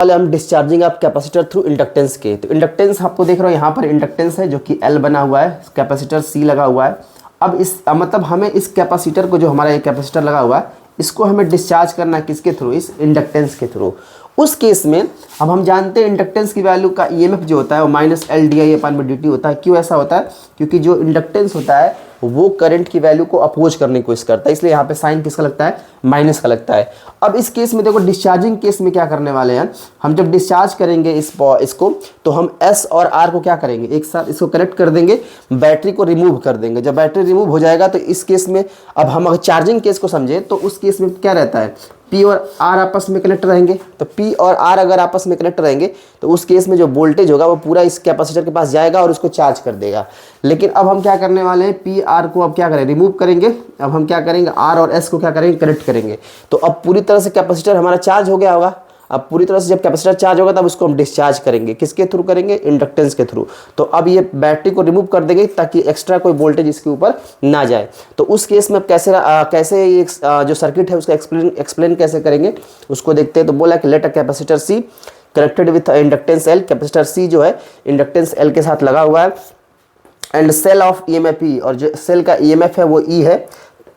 पहले हम discharging of capacitor through inductance के, तो इंडक्टेंस आपको देख रहे हो यहाँ पर इंडक्टेंस है जो कि L बना हुआ है, कैपेसिटर C लगा हुआ है। अब इस मतलब हमें इस कैपेसिटर को, जो हमारा ये कैपेसिटर लगा हुआ है, इसको हमें डिस्चार्ज करना है किसके थ्रू, इस इंडक्टेंस के थ्रू। उस केस में अब हम जानते हैं इंडक्टेंस की वैल्यू का ईएमएफ जो होता है वो माइनस LdI/dt होता है। क्यों ऐसा होता है, क्योंकि जो इंडक्टेंस होता है वो करंट की वैल्यू को अपोज करने की कोशिश करता है, इसलिए यहाँ पे साइन किसका लगता है, माइनस का लगता है। अब इस केस में देखो, डिस्चार्जिंग केस में क्या करने वाले हैं हम, जब डिस्चार्ज करेंगे इसको तो हम S और R को क्या करेंगे, एक साथ इसको कनेक्ट कर देंगे, बैटरी को रिमूव कर देंगे। जब बैटरी रिमूव हो जाएगा तो इस केस में, अब हम अगर चार्जिंग केस को समझे तो उस केस में क्या रहता है, P और R आपस में कनेक्ट रहेंगे। तो P और R अगर आपस में कनेक्ट रहेंगे तो उस केस में जो वोल्टेज होगा वो पूरा इस कैपेसिटर के पास जाएगा और उसको चार्ज कर देगा। लेकिन अब हम क्या करने वाले हैं, P R को अब क्या करें, रिमूव करेंगे। अब हम क्या करेंगे, R और S को क्या करेंगे, कनेक्ट करेंगे। तो अब पूरी तरह से कैपेसिटर हमारा चार्ज हो गया होगा। अब पूरी तरह से जब कैपेसिटर चार्ज होगा तब उसको हम डिस्चार्ज करेंगे, किसके थ्रू करेंगे, इंडक्टेंस के थ्रू। तो अब ये बैटरी को रिमूव कर देंगे ताकि एक्स्ट्रा कोई वोल्टेज इसके ऊपर ना जाए। तो उस केस में कैसे ये जो सर्किट है उसका एक्सप्लेन कैसे करेंगे उसको देखते हैं। तो बोला कि let a capacitor C connected with inductance L, capacitor C जो है इंडक्टेंस L के साथ लगा हुआ है, and cell of EMF E, और जो सेल का EMF है वो E है,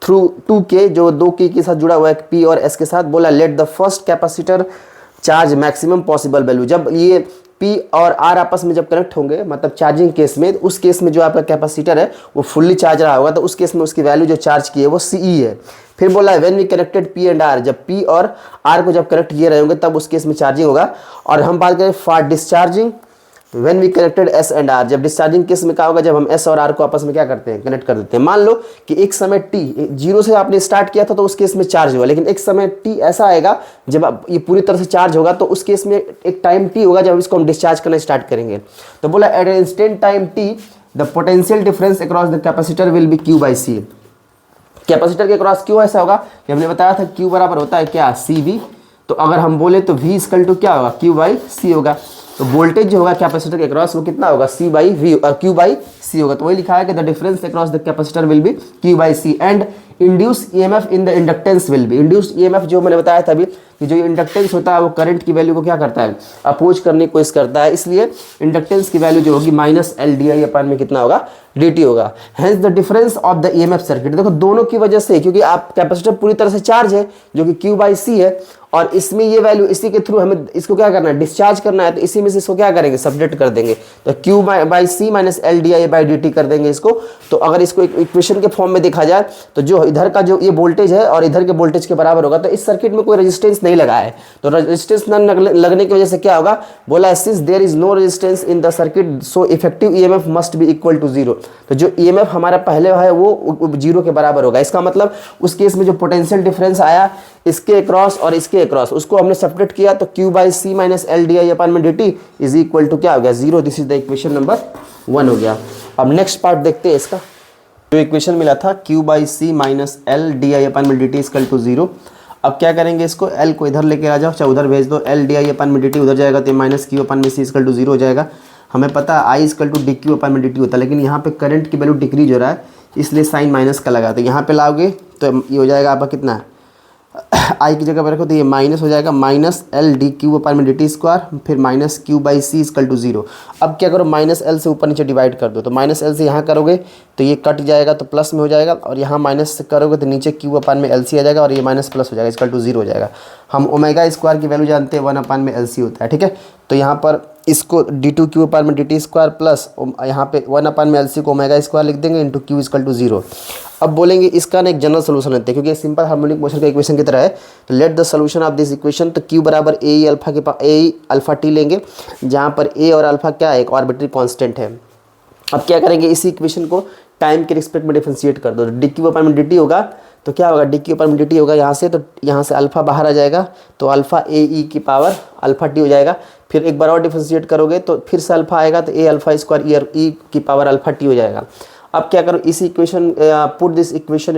थ्रू 2K, जो 2K के साथ जुड़ा हुआ है P और S के साथ। बोला let the first capacitor charge maximum possible value. जब ये P और R आपस में जब कनेक्ट होंगे, मतलब चार्जिंग केस में, उस केस में जो आपका कैपेसिटर है वो फुल्ली चार्ज रहा होगा, तो उस केस में उसकी वैल्यू जो चार्ज की है वो CE है। फिर बोला है when we connected P and R, जब P और R को जब कनेक्ट किए रहे होंगे तब उस केस में चार्जिंग होगा। और हम बात करें for discharging when we connected S and R, जब डिस्चार्जिंग केस में क्या होगा, जब हम S और R को आपस में क्या करते हैं, कनेक्ट कर देते हैं। मान लो कि एक समय T 0 से आपने स्टार्ट किया था तो उस केस में चार्ज हुआ, लेकिन एक समय T ऐसा आएगा जब ये पूरी तरह से चार्ज होगा, तो उस केस में एक टाइम T होगा जब इसको हम डिस्चार्ज करना स्टार्ट करेंगे। तो बोला at an instant time T the potential difference across the capacitor will be Q/C। Capacitor के क्रॉस क्यों ऐसा होगा कि हमने बताया था Q बराबर होता है क्या, CV। तो अगर हम बोले तो V इक्वल टू क्या होगा, Q/C होगा। तो वोल्टेज जो होगा कैपेसिटर के क्रॉस वो कितना होगा, C/V और Q/C होगा। तो वही लिखा है कि the difference across the capacitor will be Q/C and induce EMF in the inductance will be. Induce EMF जो मैंने बताया था अभी कि जो इंडक्टेंस होता है वो करंट की वैल्यू को क्या करता है, अपोज करने की कोशिश करता है, इसलिए इंडक्टेंस की वैल्यू जो होगी माइनस LdI में कितना होगा, dt होगा। Hence the difference of the EMF circuit, देखो दोनों की वजह से, क्योंकि आप कैपेसिटर पूरी तरह से चार्ज है जो कि Q/C है, और इसमें ये वैल्यू इसी के थ्रू हमें इसको क्या करना है, डिस्चार्ज करना है, तो इसी में से इसको क्या करेंगे, सब्ट्रैक्ट कर देंगे। तो Q/C माइनस LdI/dt कर देंगे इसको। तो अगर इसको एक इक्वेशन के फॉर्म में देखा जाए तो जो इधर का जो ये वोल्टेज है और इधर के वोल्टेज के बराबर होगा, तो इस सर्किट में कोई रेजिस्टेंस नहीं लगा है। तो रेजिस्टेंस न लगने की वजह से क्या होगा, बोला since there is no resistance in the circuit so effective EMF must be equal to 0। तो जो EMF हमारा पहले है वो 0 के बराबर होगा। इसका मतलब उस केस में जो पोटेंशियल डिफरेंस आया इसके अक्रॉस और इसके अक्रॉस, उसको हमने सेपरेट किया, तो Q/C minus LdI/dt is equal to क्या हो गया, 0। This is the equation number 1 हो गया। अब नेक्स्ट पार्ट देखते हैं इसका। जो इक्वेशन मिला था Q/C minus LdI/dt equal to 0। अब क्या करेंगे, इसको L को इधर लेके आ जाओ, चाहे उधर भेज दो, LdI/dt उधर जाएगा तो माइनस Q/C इक्वल टू 0 हो जाएगा। हमें पता है I इक्वल टू dQ/dt होता है, लेकिन यहाँ पे करंट की वैल्यू डिक्रीज हो रहा है इसलिए साइन माइनस का लगा। तो यहाँ पे लाओगे तो ये हो जाएगा आपका कितना, I की जगह पर रखो तो ये माइनस हो जाएगा, माइनस LdQ/dt स्क्वायर, फिर माइनस Q/C इक्वल टू 0। अब क्या करो, माइनस L से ऊपर नीचे डिवाइड कर दो, तो माइनस L से यहाँ करोगे तो ये कट जाएगा तो प्लस में हो जाएगा, और यहाँ माइनस से करोगे तो नीचे Q/LC आ जाएगा और ये माइनस प्लस हो जाएगा, इक्वल टू 0 हो जाएगा। हम ओमेगा स्क्वायर की वैल्यू जानते हैं 1/LC होता है, ठीक है। तो यहाँ पर इसको d2Q/dt स्क्वायर प्लस यहाँ पे 1/LC को ओमेगा स्क्वायर लिख देंगे इंटू Q इक्वल टू 0। अब बोलेंगे इसका ना एक जनरल सोल्यूशन लेते हैं, क्योंकि ये सिंपल हार्मोनिक मोशन का इक्वेशन की तरह है। तो let the solution of this equation, तो Q बराबर AE अल्फा के पास AE अल्फा t लेंगे, जहाँ पर A और अल्फा क्या है, एक आर्बिट्री कांस्टेंट है। अब क्या करेंगे, इसी इक्वेशन को टाइम के रिस्पेक्ट में डिफरेंशिएट कर दो। dQ/dt होगा तो क्या होगा, dQ/dt होगा यहाँ से, तो यहाँ से अल्फा बाहर आ जाएगा, तो अल्फा AE की पावर अल्फा t हो जाएगा। फिर एक बार और डिफरेंशिएट करोगे तो फिर से अल्फा आएगा, तो A अल्फा स्क्वायर E की पावर अल्फा t हो जाएगा। अब क्या करो, इस equation put this equation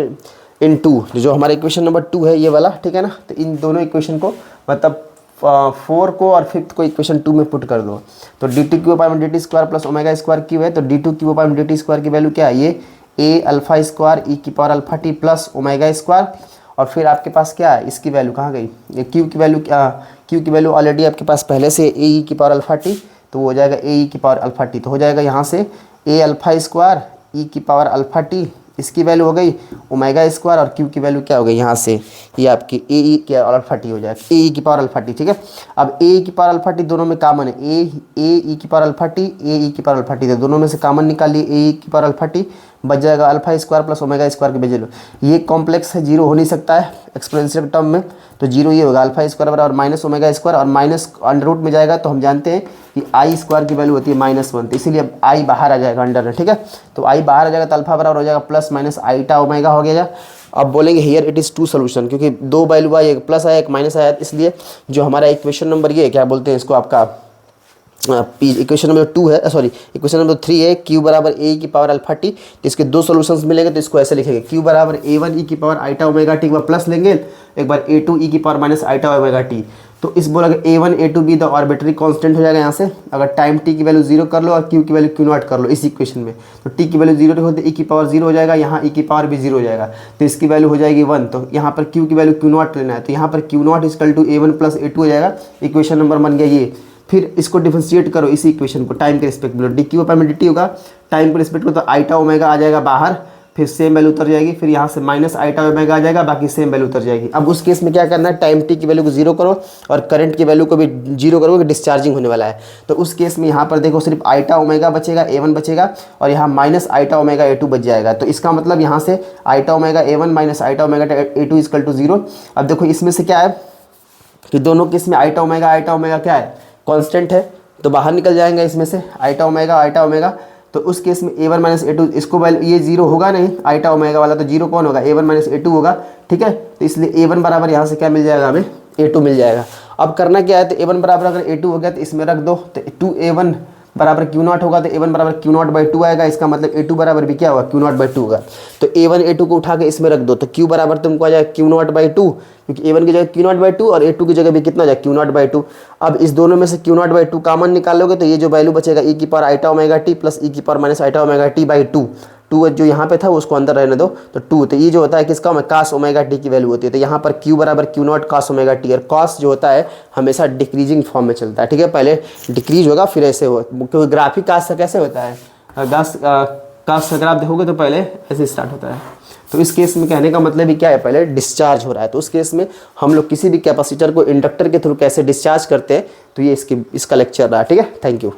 in 2, जो हमारा इक्वेशन नंबर 2 है ये वाला, ठीक है ना। तो इन दोनों इक्वेशन को, मतलब 4 को और 5th को इक्वेशन 2 में पुट कर दो। तो d2Q/dt square plus omega square Q है, तो d2Q/dt स्क्वायर की वैल्यू क्या है, ये A अल्फा स्क्वायर E की power alpha t plus omega square, और फिर आपके पास क्या है, इसकी वैल्यू कहाँ गई, ये क्यू की वैल्यू क्या, क्यू की वैल्यू ऑलरेडी आपके पास पहले से ए ई की पावर अल्फा टी, तो वो हो जाएगा ए ई की पावर अल्फा टी, तो हो जाएगा यहाँ से ए अल्फा स्क्वायर ई की पावर अल्फा टी, इसकी वैल्यू हो गई ओमेगा स्क्वायर, और क्यू की वैल्यू क्या हो गई यहाँ से, ये आपकी ए ई की अल्फा टी हो जाएगा, ए ई की पावर अल्फा टी। ठीक है, अब ए ई की पावर अल्फा टी दोनों में कॉमन है, ए ई की पावर अल्फा टी, ए ई की पावर अल्फा टी, तो दोनों में से कॉमन निकालिए, ए ई की पावर अल्फा टी बच जाएगा alpha square plus omega square के बजाय, ये कॉम्प्लेक्स है, जीरो हो नहीं सकता है एक्सपोनेंशियल टर्म में, तो जीरो ये होगा अल्फा स्क्वायर बराबर माइनस ओमेगा स्क्वायर, और माइनस अंडर रूट में जाएगा तो हम जानते हैं कि आई स्क्वायर की वैल्यू होती है -1, तो इसीलिए अब आई बाहर आ जाएगा अंडर में। ठीक है, तो आई बाहर आ जाएगा तो अल्फा बराबर हो जाएगा प्लस माइनस आईटा ओमेगा हो गया। अब बोलेंगे here it is two solution, क्योंकि दो वैल्यू आई, एक प्लस आया एक माइनस आया, इसलिए जो हमारा इक्वेशन नंबर ये क्या बोलते हैं इसको, आपका इक्वेशन नंबर 2 है, सॉरी इक्वेशन नंबर 3 है, क्यू बराबर ए की पावर अल्फा टी, तो इसके दो सॉल्यूशंस मिलेंगे, तो इसको ऐसे लिखेंगे, क्यू बराबर a1 ई की पावर आईटा ओमेगा टी, एक बार प्लस लेंगे, एक बार a2 ई की power minus eta omega T, तो इस बोला a1 a2 be the arbitrary constant हो जाएगा यहाँ से, अगर टाइम t की वैल्यू 0 कर लो और q की वैल्यू q0 कर लो इस इक्वेशन में, तो t की वैल्यू 0 होते e की पावर 0 हो जाएगा, यहाँ e की पावर भी 0 हो जाएगा, तो इसकी वैल्यू हो जाएगी 1, तो यहाँ पर q की वैल्यू q0 लेना है, तो यहाँ पर q0 equal to a1 plus a2 हो जाएगा, इक्वेशन नंबर बन गया ये। फिर इसको डिफरेंशिएट करो इसी इक्वेशन को टाइम के रिस्पेक्ट में, डी क्यू पर में dt होगा टाइम के रिस्पेक्ट में, तो आईटा ओमेगा आ जाएगा बाहर, फिर सेम वैल्यू उतर जाएगी, फिर यहाँ से माइनस आईटा ओमेगा आ जाएगा, बाकी सेम वैल्यू उतर जाएगी। अब उस केस में क्या करना है, टाइम टी की वैल्यू को 0 करो और करंट की वैल्यू को भी 0 करो, डिस्चार्जिंग होने वाला है, तो उस केस में यहाँ पर देखो सिर्फ आईटा ओमेगा बचेगा, a1 बचेगा, और यहाँ माइनस आईटा ओमेगा a2 बच जाएगा, तो इसका मतलब यहाँ से eta omega a1 minus eta omega a2 equal to 0। अब देखो इसमें से क्या है कि दोनों केस में आईटा ओमेगा क्या है, कॉन्स्टेंट है, तो बाहर निकल जाएंगे इसमें से आईटा ओमेगा, तो उस केस में a1 माइनस a2, इसको ये 0 होगा नहीं आईटा ओमेगा वाला, तो 0 कौन होगा, a1 माइनस a2 होगा। ठीक है, तो इसलिए a1 बराबर यहाँ से क्या मिल जाएगा, हमें a2 मिल जाएगा। अब करना क्या है, तो a1 बराबर अगर a2 हो गया तो इसमें रख दो, तो 2a1 बराबर q0 होगा, तो a1 बराबर q0/2 आएगा, इसका मतलब a2 बराबर भी क्या होगा, q0/2 होगा, तो a1 a2 को उठा के इसमें रख दो, तो q बराबर तुमको आ जाएगा q0/2, क्योंकि a1 की जगह q0/2 और a2 की जगह भी कितना आ जाएगा q0/2। अब इस दोनों में से q0/2 कॉमन निकालोगे तो ये जो वैल्यू बचेगा e की power आईटा omega T plus e की power minus eta omega T by 2, जो यहाँ पे था उसको अंदर रहने दो, तो 2, तो ये जो होता है किसका कास ओमेगा टी की वैल्यू होती है, तो यहाँ पर q बराबर q0 कास ओमेगा टी, और कास जो होता है हमेशा डिक्रीजिंग फॉर्म में चलता है। ठीक है, पहले डिक्रीज होगा फिर ऐसे हो, क्योंकि ग्राफिक कास से कैसे होता है, कास अगर आप देखोगे तो पहले ऐसे स्टार्ट होता है, तो इस केस में कहने का मतलब ही क्या है, पहले डिस्चार्ज हो रहा है, तो उस केस में हम लोग किसी भी कैपेसिटर को इंडक्टर के थ्रू कैसे डिस्चार्ज करते हैं, तो ये इसका लेक्चर रहा। ठीक है, थैंक यू।